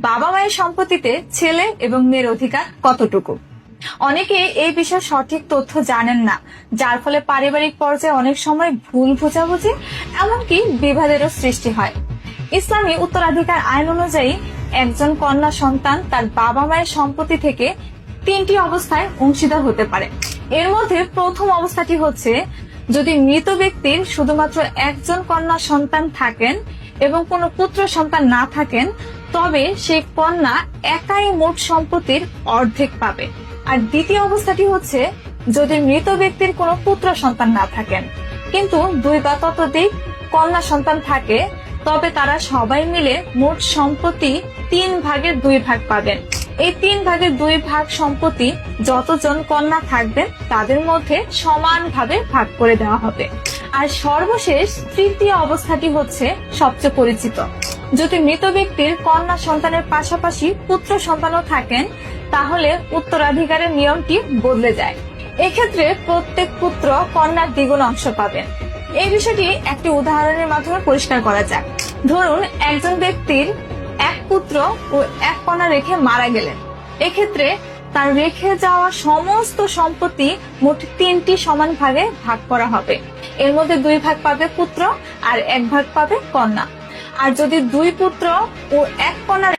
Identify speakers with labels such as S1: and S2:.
S1: বাবা মায়ের সম্পত্তিতে ছেলে এবং মেয়ের অধিকার কতটুকু? অনেকে এই বিষয়ে সঠিক তথ্য জানেন না, যার ফলে পারিবারিক পর্যায়ে অনেক সময় ভুল বোঝাবুঝি এমনকি বিবাদেরও সৃষ্টি হয়। ইসলামী উত্তরাধিকার আইন অনুযায়ী একজন কন্যা সন্তান তার বাবা মায়ের সম্পত্তি থেকে 3টি অবস্থায় অংশীদার হতে পারে। এর মধ্যে প্রথম অবস্থাটি হচ্ছে যদি মৃত ব্যক্তির শুধুমাত্র একজন কন্যা সন্তান থাকেন এবং কোনো পুত্র সন্তান না থাকেন, তবে সেই কন্যা একাই মোট সম্পত্তির অর্ধেক পাবে। আর দ্বিতীয় অবস্থাটি হচ্ছে যদি মৃত ব্যক্তির কোনো পুত্র সন্তান না থাকেন কিন্তু 2 বা ততোধিক কন্যা সন্তান থাকে, তবে তারা সবাই মিলে মোট সম্পত্তি 3 ভাগের 2 ভাগ পাবেন। এই 3 ভাগের 2 ভাগ সম্পত্তি যতজন কন্যা থাকবেন তাদের মধ্যে সমানভাবে ভাগ করে দেওয়া হবে। আর সর্বশেষ তৃতীয় অবস্থাটি হচ্ছে সবচেয়ে পরিচিত। যদি মৃত ব্যক্তির কন্যা সন্তানের পাশাপাশি পুত্র সন্তানও থাকেন, তাহলে উত্তরাধিকারের নিয়মটি বদলে যায়। এক্ষেত্রে প্রত্যেক পুত্র কন্যার দ্বিগুণ অংশ পাবেন। এই বিষয়টি একটি উদাহরণের মাধ্যমে পরিষ্কার করা যাক। ধরুন একজন ব্যক্তির এক পুত্র ও এক কন্যা রেখে মারা গেলেন। এক্ষেত্রে তার রেখে যাওয়া সমস্ত সম্পত্তি মোট 3টি সমান ভাগে ভাগ করা হবে। এর মধ্যে 2 ভাগ পাবে পুত্র আর 1 ভাগ পাবে কন্যা। আর যদি 2 পুত্র ও 1 কন্যা